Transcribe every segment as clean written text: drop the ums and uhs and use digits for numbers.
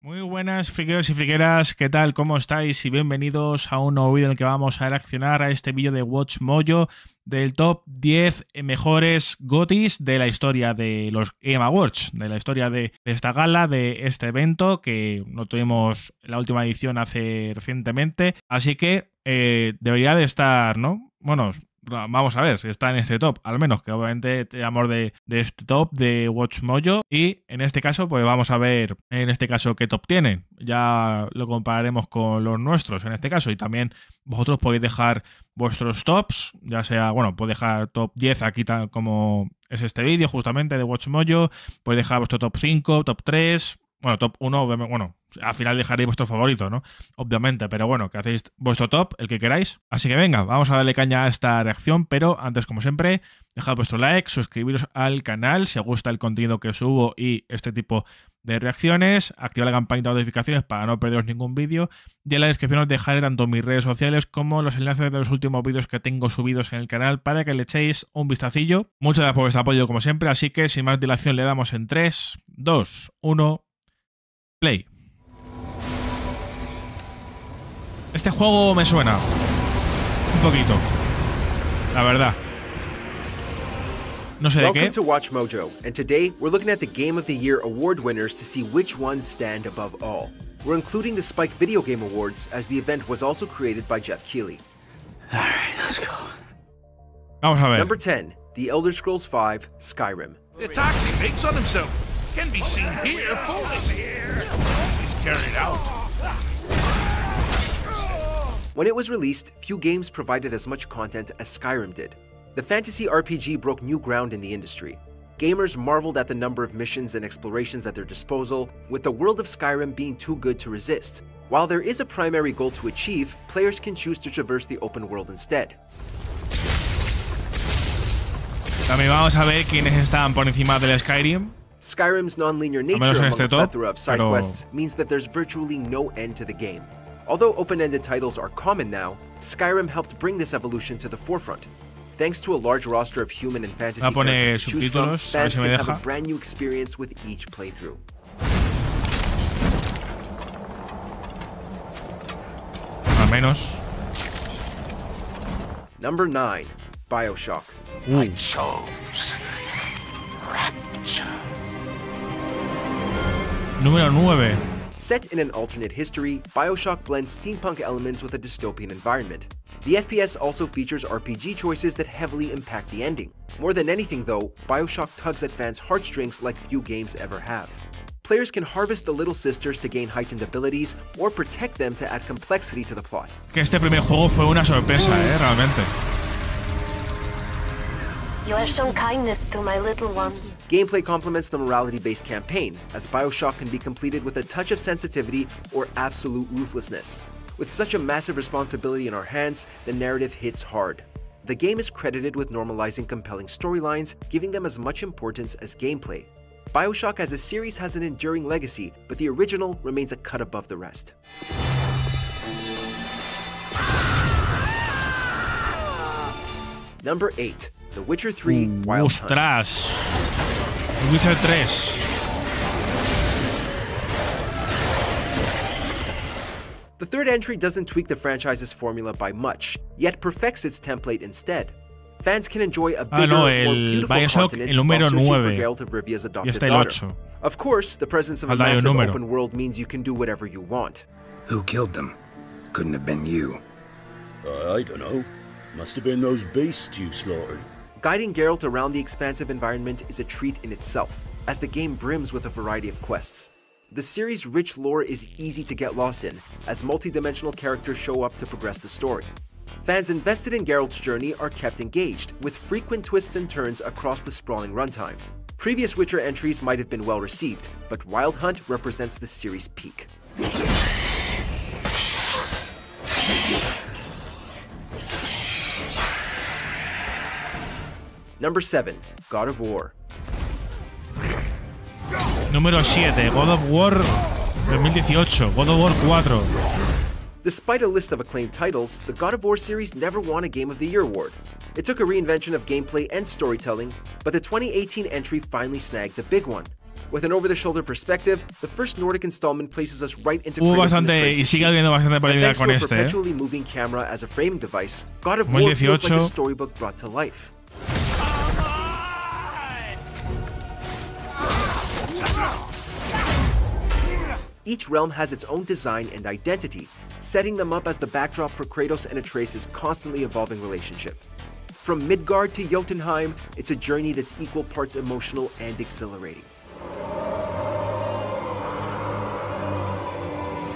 Muy buenas friqueros y friqueras, ¿qué tal? ¿Cómo estáis? Y bienvenidos a un nuevo vídeo en el que vamos a reaccionar a este vídeo de WatchMojo del top 10 mejores gotis de la historia de los Game Awards, de la historia de esta gala, de este evento que no tuvimos la última edición hace recientemente, así que debería de estar, ¿no? Bueno, vamos a ver si está en este top, al menos que obviamente tenemos de este top de WatchMojo, y en este caso pues vamos a ver en este caso qué top tienen. Ya lo compararemos con los nuestros en este caso, y también vosotros podéis dejar vuestros tops, ya sea, bueno, podéis dejar top 10 aquí tal como es este vídeo justamente de WatchMojo, podéis dejar vuestro top 5, top 3, bueno, top 1, bueno, al final dejaréis vuestro favorito, ¿no? Obviamente, pero bueno, que hacéis vuestro top, el que queráis. Así que venga, vamos a darle caña a esta reacción, pero antes, como siempre, dejad vuestro like, suscribiros al canal si os gusta el contenido que subo y este tipo de reacciones, activad la campanita de notificaciones para no perderos ningún vídeo, y en la descripción os dejaré tanto mis redes sociales como los enlaces de los últimos vídeos que tengo subidos en el canal para que le echéis un vistacillo. Muchas gracias por vuestro apoyo como siempre, así que sin más dilación le damos en 3, 2, 1... Play. Este juego me suena un poquito, la verdad. No sé de qué. Welcome to WatchMojo, and today we're looking at the Game of the Year award winners to see which ones stand above all. We're including the Spike Video Game Awards as the event was also created by Jeff Keighley. All right, let's go. Vamos a ver. Number 10, The Elder Scrolls V: Skyrim. The attacks he makes on himself can be seen here fully. He's carried out. When it was released, few games provided as much content as Skyrim did. The fantasy RPG broke new ground in the industry. Gamers marveled at the number of missions and explorations at their disposal, with the world of Skyrim being too good to resist. While there is a primary goal to achieve, players can choose to traverse the open world instead. También vamos a ver quiénes están por encima del Skyrim. Skyrim's non-linear nature among a plethora of side quests means that there's virtually no end to the game. Although open-ended titles are common now, Skyrim helped bring this evolution to the forefront. Thanks to a large roster of human and fantasy characters to choose from, fans can have a brand new experience with each playthrough. Al menos. Number 9, BioShock. I chose REACCION. Número 9. Set in an alternate history, BioShock blends steampunk elements with a dystopian environment. The FPS also features RPG choices that heavily impact the ending. More than anything though, BioShock tugs at fans' heartstrings like few games ever have. Players can harvest the Little Sisters to gain heightened abilities, or protect them to add complexity to the plot. Que este primer juego fue una sorpresa, realmente. You have shown kindness to my little one. Gameplay complements the morality-based campaign, as BioShock can be completed with a touch of sensitivity or absolute ruthlessness. With such a massive responsibility in our hands, the narrative hits hard. The game is credited with normalizing compelling storylines, giving them as much importance as gameplay. BioShock as a series has an enduring legacy, but the original remains a cut above the rest. Number 8, The Witcher 3: Wild Hunt. ¡Ostras! The Witcher 3. The third entry doesn't tweak the franchise's formula by much, yet perfects its template instead. Fans can enjoy a bigger, more beautiful continent while searching for Geralt of Rivia's adopted daughter. Of course, the presence of a massive open world means you can do whatever you want. Who killed them? Couldn't have been you. I don't know. Must have been those beasts you slaughtered. Guiding Geralt around the expansive environment is a treat in itself, as the game brims with a variety of quests. The series' rich lore is easy to get lost in, as multi-dimensional characters show up to progress the story. Fans invested in Geralt's journey are kept engaged, with frequent twists and turns across the sprawling runtime. Previous Witcher entries might have been well received, but Wild Hunt represents the series' peak. Number 7, God of War. Número 7, God of War 2018, God of War 4. Despite a list of acclaimed titles, the God of War series never won a Game of the Year award. It took a reinvention of gameplay and storytelling, but the 2018 entry finally snagged the big one. With an over-the-shoulder perspective, the first Nordic installment places us right into Kratos bastante, y sigue habiendo bastante polémica con este. Perpetually moving camera as a framing device, God of War feels like a storybook brought to life. Each realm has its own design and identity, setting them up as the backdrop for Kratos and Atreus' constantly evolving relationship. From Midgard to Jotunheim, it's a journey that's equal parts emotional and exhilarating.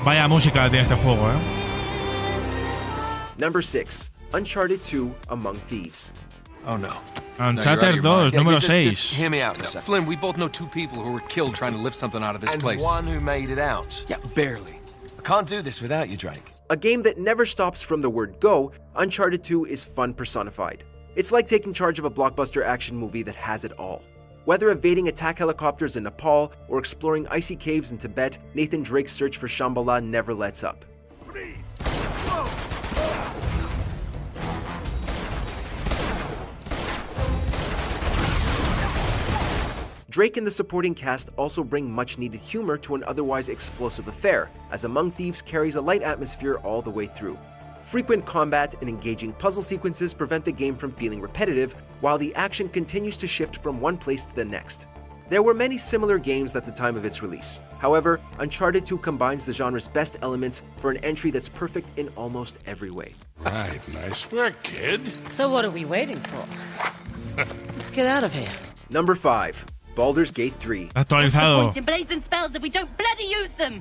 Vaya música tiene este juego, ¿eh? Number 6. Uncharted 2 Among Thieves. Oh no. Uncharted 2, número 6. Hear me out for a second. Flynn, we both know 2 people who were killed trying to lift something out of this place. And 1 who made it out. Yeah, barely. I can't do this without you, Drake. A game that never stops from the word go, Uncharted 2 is fun personified. It's like taking charge of a blockbuster action movie that has it all. Whether evading attack helicopters in Nepal or exploring icy caves in Tibet, Nathan Drake's search for Shambhala never lets up. Drake and the supporting cast also bring much-needed humor to an otherwise explosive affair, as Among Thieves carries a light atmosphere all the way through. Frequent combat and engaging puzzle sequences prevent the game from feeling repetitive, while the action continues to shift from one place to the next. There were many similar games at the time of its release. However, Uncharted 2 combines the genre's best elements for an entry that's perfect in almost every way. Right, nice work, kid. So what are we waiting for? Let's get out of here. Number 5. Baldur's Gate 3. Actualizado.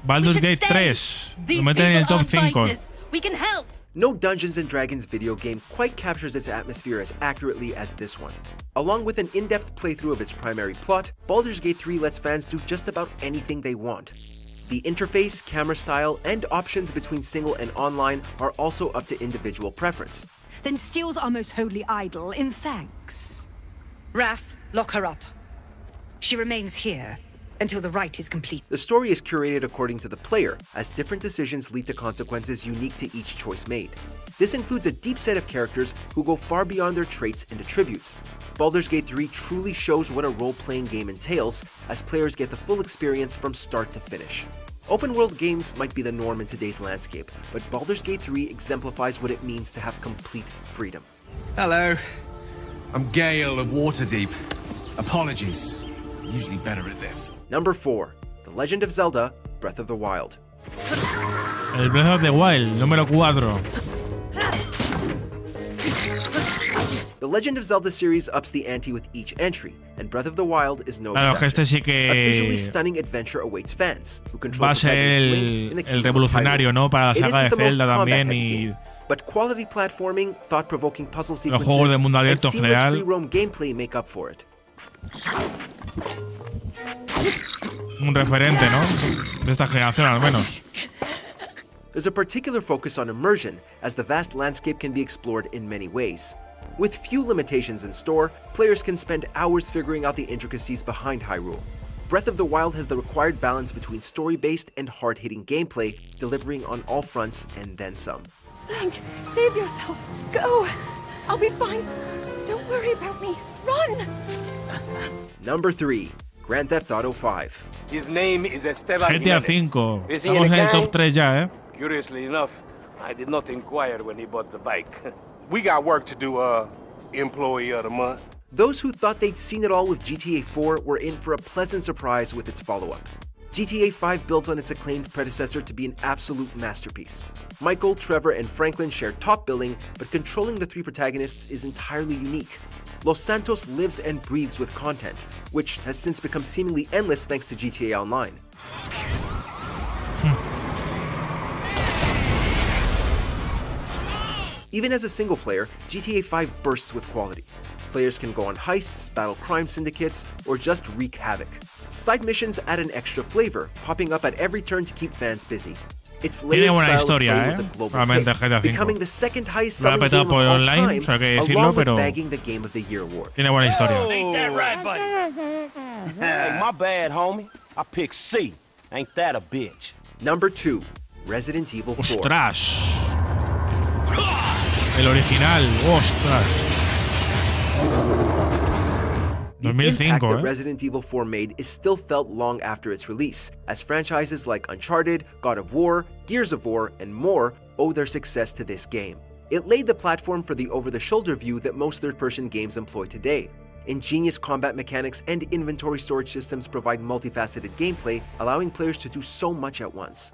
Baldur's Gate 3. Lo meten en el top 5. We can help. No Dungeons & Dragons video game quite captures its atmosphere as accurately as this one. Along with an in-depth playthrough of its primary plot, Baldur's Gate 3 lets fans do just about anything they want. The interface, camera style, and options between single and online are also up to individual preference. Then steals our most holy idol in thanks. Wrath, lock her up. She remains here until the rite is complete. The story is curated according to the player, as different decisions lead to consequences unique to each choice made. This includes a deep set of characters who go far beyond their traits and attributes. Baldur's Gate 3 truly shows what a role-playing game entails, as players get the full experience from start to finish. Open-world games might be the norm in today's landscape, but Baldur's Gate 3 exemplifies what it means to have complete freedom. Hello, I'm Gale of Waterdeep. Apologies. Usually better at this. Number 4. The Legend of Zelda: Breath of the Wild. El Breath of the Wild, número 4. The Legend of Zelda series ups the ante with each entry, and Breath of the Wild is no exception. Este sí que a visually stunning adventure awaits fans who control va a ser el revolucionario, ¿no? Para la saga de Zelda también y but quality platforming, thought-provoking puzzle sequences, los juegos de mundo abierto and en seamless general. free roam gameplay make up for it. Un referente, ¿no? De esta generación, al menos. There's a particular focus on immersion, as the vast landscape can be explored in many ways. With few limitations in store, players can spend hours figuring out the intricacies behind Hyrule. Breath of the Wild has the required balance between story-based and hard-hitting gameplay, delivering on all fronts and then some. Link, save yourself. Go. I'll be fine. Don't worry about me. Run! Number 3. Grand Theft Auto 5. His name is Esteban GTA V. Estamos en el top 3 ya, ¿eh? Curiously enough, I did not inquire when he bought the bike. We got work to do, Employee of the Month. Those who thought they'd seen it all with GTA 4 were in for a pleasant surprise with its follow-up. GTA 5 builds on its acclaimed predecessor to be an absolute masterpiece. Michael, Trevor, and Franklin share top billing, but controlling the 3 protagonists is entirely unique. Los Santos lives and breathes with content, which has since become seemingly endless thanks to GTA Online. Even as a single player, GTA 5 bursts with quality. Players can go on heists, battle crime syndicates, or just wreak havoc. Side missions add an extra flavor, popping up at every turn to keep fans busy. Its layered style of play was a global hit, becoming the second highest selling game of all time, along with bagging the Game of the Year award. Tiene buena historia. Ain't that right, buddy? Hey, my bad, homie. I picked C. Ain't that a bitch? Number 2. Resident Evil 4. ¡Ostras! El original, ¡ostras! The 2005, impact that Resident Evil 4 made is still felt long after its release, as franchises like Uncharted, God of War, Gears of War, and more owe their success to this game. It laid the platform for the over-the-shoulder view that most third-person games employ today. Ingenious combat mechanics and inventory storage systems provide multifaceted gameplay, allowing players to do so much at once.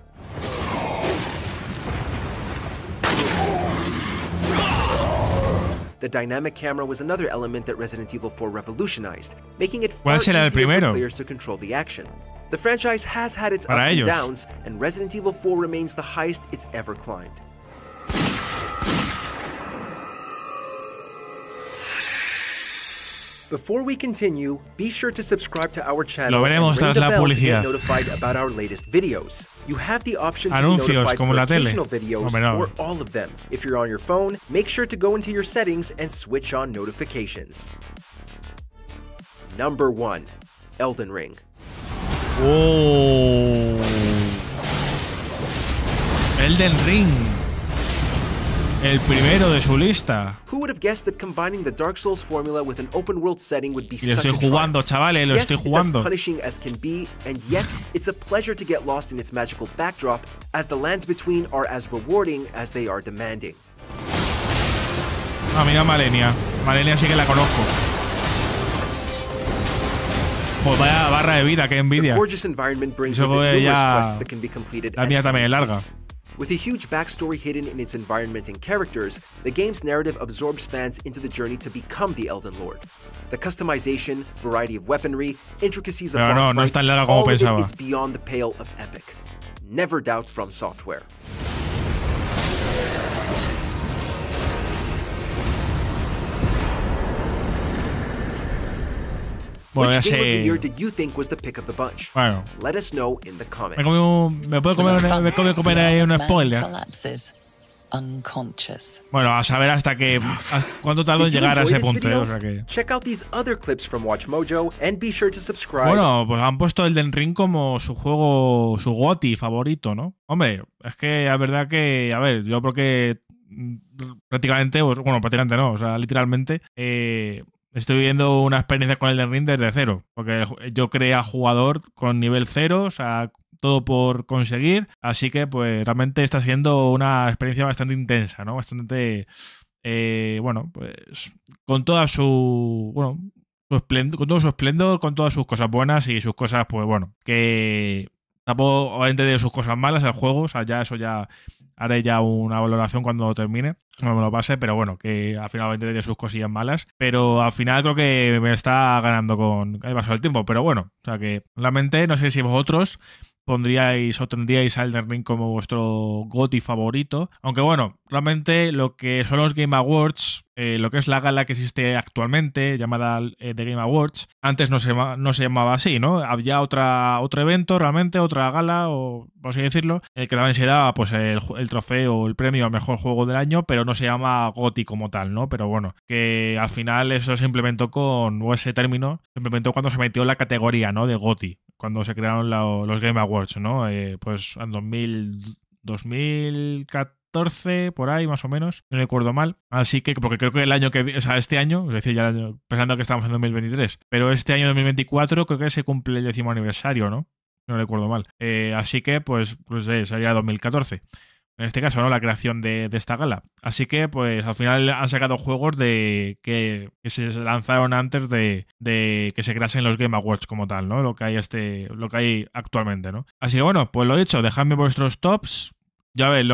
The dynamic camera was another element that Resident Evil 4 revolutionized, making it far easier for players to control the action. The franchise has had its ups and downs, and Resident Evil 4 remains the highest it's ever climbed. Before we continue, be sure to subscribe to our channel and ring the bell to get notified about our latest videos. You have the option to be notified for occasional videos or all of them. If you're on your phone, make sure to go into your settings and switch on notifications. Number 1. Elden Ring. Oh. Elden Ring. El primero de su lista. Who would have guessed that combining the Dark Souls formula with an open world setting would be such a triumph? Jugando, chavales, lo estoy jugando. It's as punishing as can be, and yet it's a pleasure to get lost in its magical backdrop, as the lands between are as rewarding as they are demanding. Ah, mira Malenia. Malenia sí que la conozco. Pues vaya barra de vida, qué envidia. The gorgeous environment brings with it numerous quests that can be completed la mía también es larga. With a huge backstory hidden in its environment and characters, the game's narrative absorbs fans into the journey to become the Elden Lord. The customization, variety of weaponry, intricacies of boss fights, all of it is beyond the pale of epic. Never doubt From Software. Which game of the year did you think was the pick of the bunch? Bueno. Let us know in the comments. Me puedo comer ahí un spoiler. Bueno, a saber hasta que cuánto tardo en llegar a ese punto, o sea que... Check out these other clips from Watch Mojo and be sure to subscribe. Bueno, pues han puesto Elden Ring como su juego, su GOTY favorito, ¿no? Hombre, es que la verdad que, a ver, yo creo que prácticamente, bueno, prácticamente no, o sea, literalmente estoy viviendo una experiencia con Elden Ring desde cero, porque yo creé a jugador con nivel 0, o sea, todo por conseguir, así que pues realmente está siendo una experiencia bastante intensa, ¿no? Bastante, bueno, pues con toda su, bueno, con todo su esplendor, con todas sus cosas buenas y sus cosas, pues bueno, que tampoco obviamente de sus cosas malas el juego, o sea, ya eso ya haré ya una valoración cuando termine, no me lo pase, pero bueno, que al final obviamente de sus cosillas malas, pero al final creo que me está ganando con el paso del tiempo, pero bueno, o sea que realmente no sé si vosotros pondríais o tendríais a Elden Ring como vuestro GOTY favorito. Aunque bueno, realmente lo que son los Game Awards, lo que es la gala que existe actualmente, llamada The Game Awards, antes no se llamaba así, ¿no? Había otro evento, realmente, otra gala, o por así decirlo, el que también se daba pues el trofeo o el premio al mejor juego del año, pero no se llama GOTY como tal, ¿no? Pero bueno, que al final eso se implementó o ese término se implementó cuando se metió la categoría, ¿no? De GOTY, cuando se crearon los Game Awards, ¿no? Pues en 2014, por ahí más o menos, no recuerdo mal. Así que, porque creo que el año que, o sea, este año, es decir, ya pensando que estamos en 2023, pero este año 2024 creo que se cumple el 10º aniversario, ¿no? No recuerdo mal. Así que, pues sería 2014. En este caso, ¿no? La creación de esta gala. Así que, pues, al final han sacado juegos que se lanzaron antes de que se creasen los Game Awards como tal, ¿no? Lo que hay actualmente, ¿no? Así que, bueno, pues lo dicho, dejadme vuestros tops. Ya veis,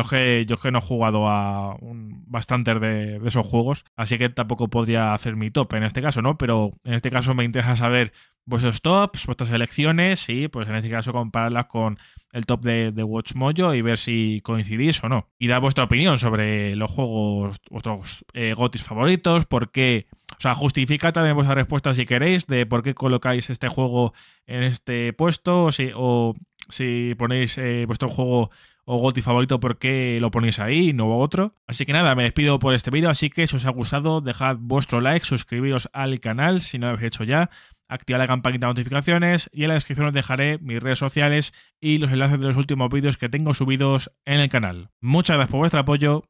yo que no he jugado a bastantes de esos juegos, así que tampoco podría hacer mi top en este caso, ¿no? Pero en este caso me interesa saber vuestros tops, vuestras elecciones y pues en este caso compararlas con el top de Watch Mojo y ver si coincidís o no. Y dar vuestra opinión sobre los juegos, vuestros GOTYs favoritos, por qué, o sea, justifica también vuestra respuesta si queréis de por qué colocáis este juego en este puesto o si ponéis vuestro juego o GOTY favorito, ¿por qué lo ponéis ahí y no otro? Así que nada, me despido por este vídeo, así que si os ha gustado, dejad vuestro like, suscribiros al canal si no lo habéis hecho ya, activad la campanita de notificaciones y en la descripción os dejaré mis redes sociales y los enlaces de los últimos vídeos que tengo subidos en el canal. Muchas gracias por vuestro apoyo,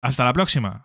hasta la próxima.